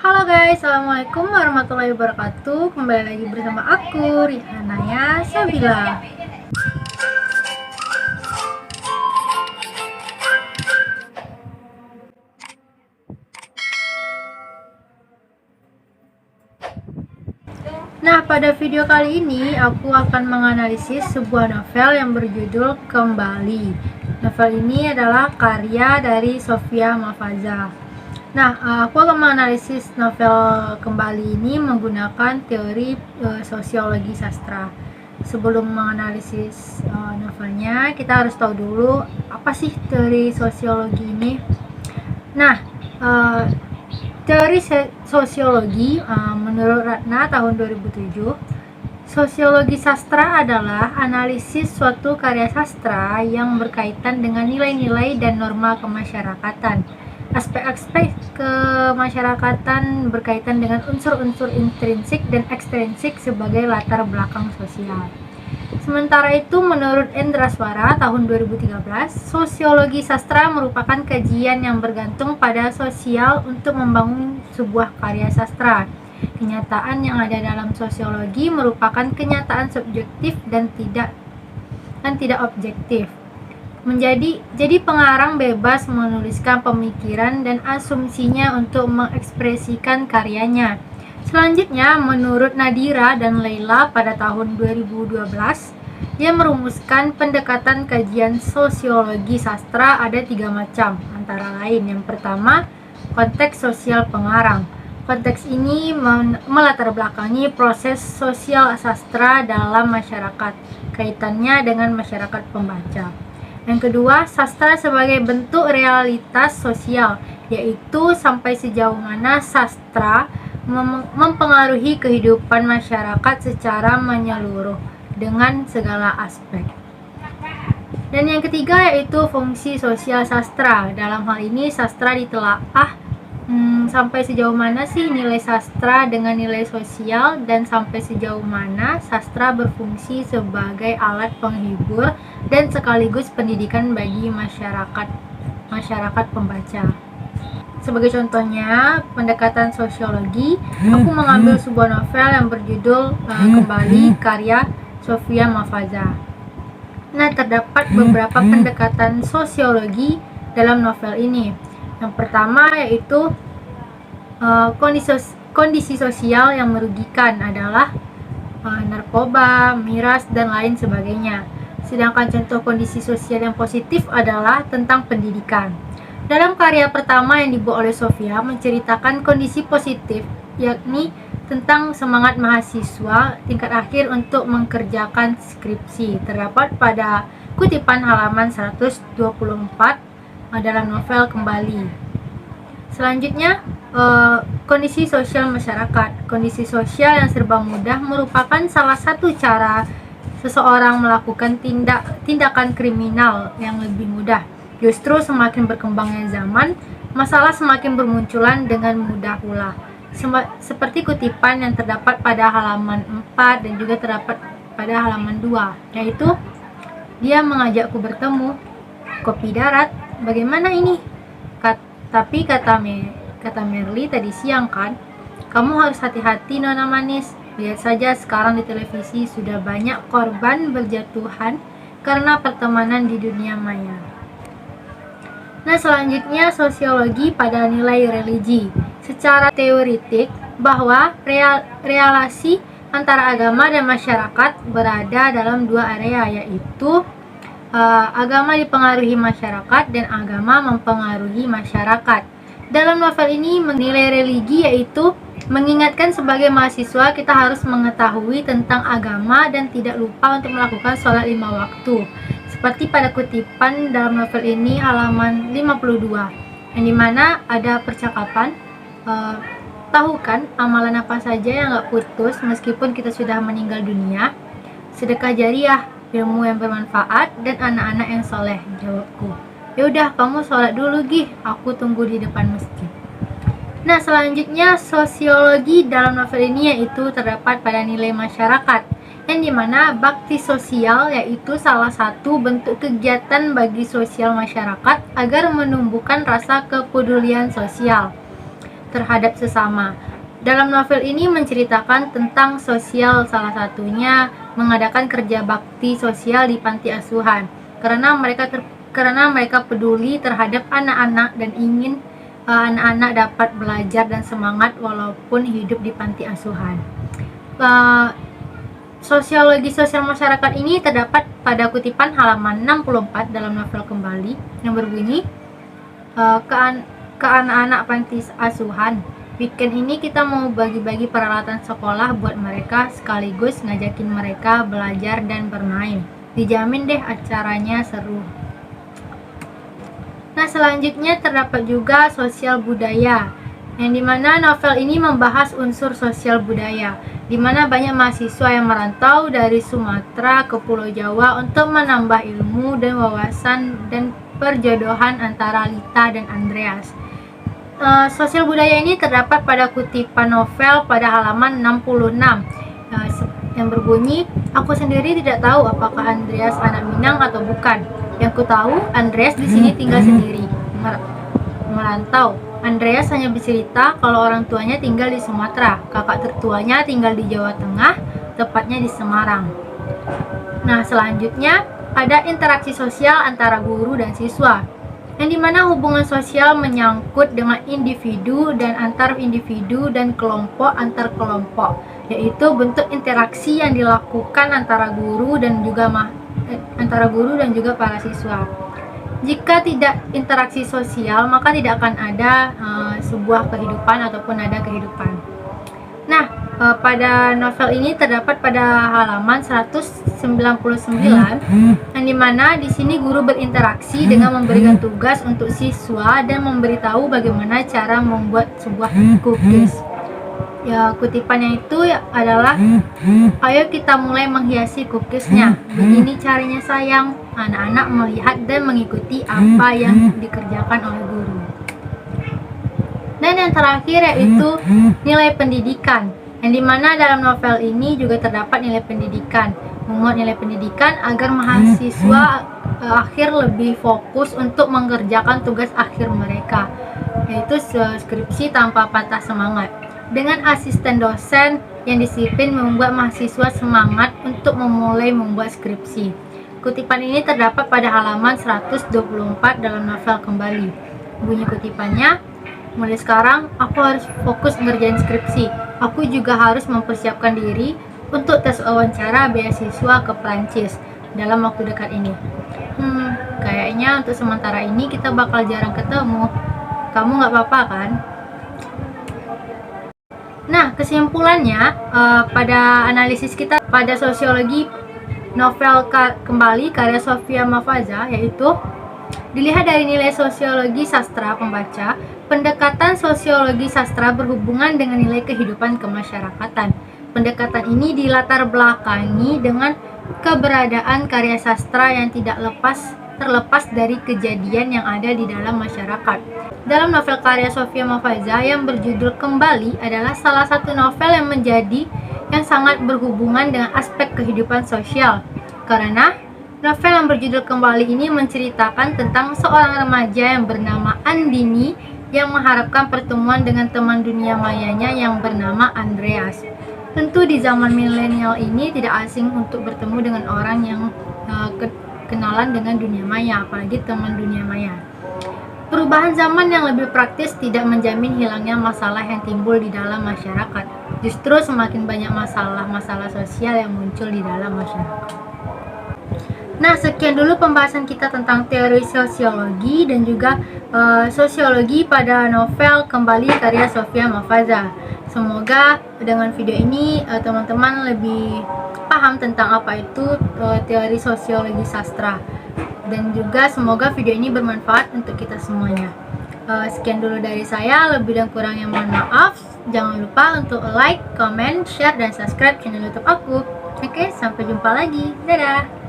Halo guys, assalamualaikum warahmatullahi wabarakatuh. Kembali lagi bersama aku Rihanaya Sabila. Nah, pada video kali ini aku akan menganalisis sebuah novel yang berjudul Kembali. Novel ini adalah karya dari Sofia Mahfaza. Nah, aku akan menganalisis novel Kembali ini menggunakan teori sosiologi sastra. Sebelum menganalisis novelnya, kita harus tahu dulu apa sih teori sosiologi ini. Nah, teori sosiologi menurut Ratna tahun 2007, sosiologi sastra adalah analisis suatu karya sastra yang berkaitan dengan nilai-nilai dan norma kemasyarakatan. Aspek-aspek kemasyarakatan berkaitan dengan unsur-unsur intrinsik dan ekstrinsik sebagai latar belakang sosial. Sementara itu, menurut Endraswara tahun 2013, sosiologi sastra merupakan kajian yang bergantung pada sosial untuk membangun sebuah karya sastra. Kenyataan yang ada dalam sosiologi merupakan kenyataan subjektif dan tidak objektif. Jadi pengarang bebas menuliskan pemikiran dan asumsinya untuk mengekspresikan karyanya. Selanjutnya, menurut Nadira dan Leila pada tahun 2012, dia merumuskan pendekatan kajian sosiologi sastra ada 3 macam, antara lain yang pertama, konteks sosial pengarang. Konteks ini melatar belakangi proses sosial sastra dalam masyarakat, kaitannya dengan masyarakat pembaca. Yang kedua, sastra sebagai bentuk realitas sosial, yaitu sampai sejauh mana sastra mempengaruhi kehidupan masyarakat secara menyeluruh dengan segala aspek. Dan yang ketiga yaitu fungsi sosial sastra. Dalam hal ini sastra ditelaah sampai sejauh mana sih nilai sastra dengan nilai sosial, dan sampai sejauh mana sastra berfungsi sebagai alat penghibur dan sekaligus pendidikan bagi masyarakat pembaca. Sebagai contohnya, pendekatan sosiologi, aku mengambil sebuah novel yang berjudul Kembali karya Sofia Mahfaza. Nah, terdapat beberapa pendekatan sosiologi dalam novel ini. Yang pertama yaitu kondisi sosial yang merugikan adalah narkoba, miras, dan lain sebagainya. Sedangkan contoh kondisi sosial yang positif adalah tentang pendidikan. Dalam karya pertama yang dibuat oleh Sofia menceritakan kondisi positif, yakni tentang semangat mahasiswa tingkat akhir untuk mengerjakan skripsi. Terdapat pada kutipan halaman 124 dalam novel Kembali. Selanjutnya, kondisi sosial masyarakat. Kondisi sosial yang serba mudah merupakan salah satu cara seseorang melakukan tindakan kriminal yang lebih mudah. Justru semakin berkembangnya zaman, masalah semakin bermunculan dengan mudah pula. Seperti kutipan yang terdapat pada halaman 4 dan juga terdapat pada halaman 2, yaitu dia mengajakku bertemu, kopi darat, bagaimana ini? Tapi kata Merly tadi siang kan, kamu harus hati-hati nona manis. Lihat saja sekarang di televisi sudah banyak korban berjatuhan karena pertemanan di dunia maya. Nah, selanjutnya sosiologi pada nilai religi. Secara teoritik bahwa relasi antara agama dan masyarakat berada dalam dua area, yaitu agama dipengaruhi masyarakat dan agama mempengaruhi masyarakat. Dalam novel ini menilai religi yaitu mengingatkan sebagai mahasiswa kita harus mengetahui tentang agama dan tidak lupa untuk melakukan sholat 5 waktu. Seperti pada kutipan dalam novel ini halaman 52, yang dimana ada percakapan, tahu kan amalan apa saja yang gak putus meskipun kita sudah meninggal dunia? Sedekah jariah, ilmu yang bermanfaat, dan anak-anak yang soleh, jawabku. Yaudah, kamu sholat dulu Gih, aku tunggu di depan masjid. Nah, selanjutnya sosiologi dalam novel ini yaitu terdapat pada nilai masyarakat, yang dimana bakti sosial yaitu salah satu bentuk kegiatan bagi sosial masyarakat agar menumbuhkan rasa kepedulian sosial. terhadap sesama. Dalam novel ini menceritakan tentang sosial, salah satunya mengadakan kerja bakti sosial di panti asuhan karena mereka peduli terhadap anak-anak dan ingin anak-anak dapat belajar dan semangat walaupun hidup di panti asuhan. Sosiologi sosial masyarakat ini terdapat pada kutipan halaman 64 dalam novel Kembali yang berbunyi, ke anak-anak panti asuhan, weekend ini kita mau bagi-bagi peralatan sekolah buat mereka sekaligus ngajakin mereka belajar dan bermain. Dijamin deh acaranya seru. Nah, selanjutnya terdapat juga sosial budaya, yang dimana novel ini membahas unsur sosial budaya, dimana banyak mahasiswa yang merantau dari Sumatera ke Pulau Jawa untuk menambah ilmu dan wawasan dan perjodohan antara Lita dan Andreas. Sosial budaya ini terdapat pada kutipan novel pada halaman 66 yang berbunyi, aku sendiri tidak tahu apakah Andreas anak Minang atau bukan. Yang ku tahu, Andreas di sini tinggal sendiri, merantau. Andreas hanya bercerita kalau orang tuanya tinggal di Sumatera, kakak tertuanya tinggal di Jawa Tengah, tepatnya di Semarang. Nah, selanjutnya ada interaksi sosial antara guru dan siswa, yang dimana hubungan sosial menyangkut dengan individu dan antar individu dan kelompok antar kelompok, yaitu bentuk interaksi yang dilakukan antara guru dan juga para siswa. Jika tidak interaksi sosial, maka tidak akan ada sebuah kehidupan ataupun ada kehidupan. Nah, pada novel ini terdapat pada halaman 199 yang dimana di sini guru berinteraksi dengan memberikan tugas untuk siswa dan memberitahu bagaimana cara membuat sebuah cookies. Ya, kutipannya itu adalah, ayo kita mulai menghiasi cookiesnya. Begini caranya sayang. Anak-anak melihat dan mengikuti apa yang dikerjakan oleh guru. Dan yang terakhir yaitu nilai pendidikan, yang dimana dalam novel ini juga terdapat nilai pendidikan, memuat nilai pendidikan agar mahasiswa akhir lebih fokus untuk mengerjakan tugas akhir mereka, yaitu skripsi tanpa patah semangat. Dengan asisten dosen yang disiplin membuat mahasiswa semangat untuk memulai membuat skripsi. Kutipan ini terdapat pada halaman 124 dalam novel Kembali. Bunyi kutipannya, mulai sekarang aku harus fokus ngerjain skripsi. Aku juga harus mempersiapkan diri untuk tes wawancara beasiswa ke Prancis dalam waktu dekat ini. Kayaknya untuk sementara ini kita bakal jarang ketemu. Kamu gak apa-apa kan? Nah, kesimpulannya pada analisis kita pada sosiologi novel Kembali karya Sofia Mafaza, yaitu dilihat dari nilai sosiologi sastra pembaca, pendekatan sosiologi sastra berhubungan dengan nilai kehidupan kemasyarakatan. Pendekatan ini dilatar belakangi dengan keberadaan karya sastra yang tidak terlepas dari kejadian yang ada di dalam masyarakat. Dalam novel karya Sofia Mafaza yang berjudul Kembali adalah salah satu novel yang sangat berhubungan dengan aspek kehidupan sosial, karena novel yang berjudul Kembali ini menceritakan tentang seorang remaja yang bernama Andini yang mengharapkan pertemuan dengan teman dunia mayanya yang bernama Andreas. Tentu di zaman milenial ini tidak asing untuk bertemu dengan orang yang kenalan dengan dunia maya, apalagi teman dunia maya. Perubahan zaman yang lebih praktis tidak menjamin hilangnya masalah yang timbul di dalam masyarakat. Justru semakin banyak masalah-masalah sosial yang muncul di dalam masyarakat. Nah, sekian dulu pembahasan kita tentang teori sosiologi dan juga sosiologi pada novel Kembali karya Sofia Mafaza. Semoga dengan video ini teman-teman lebih paham tentang apa itu teori sosiologi sastra. Dan juga semoga video ini bermanfaat untuk kita semuanya. Sekian dulu dari saya, lebih dan kurangnya mohon maaf. Jangan lupa untuk like, comment, share, dan subscribe channel YouTube aku. Oke, sampai jumpa lagi. Dadah!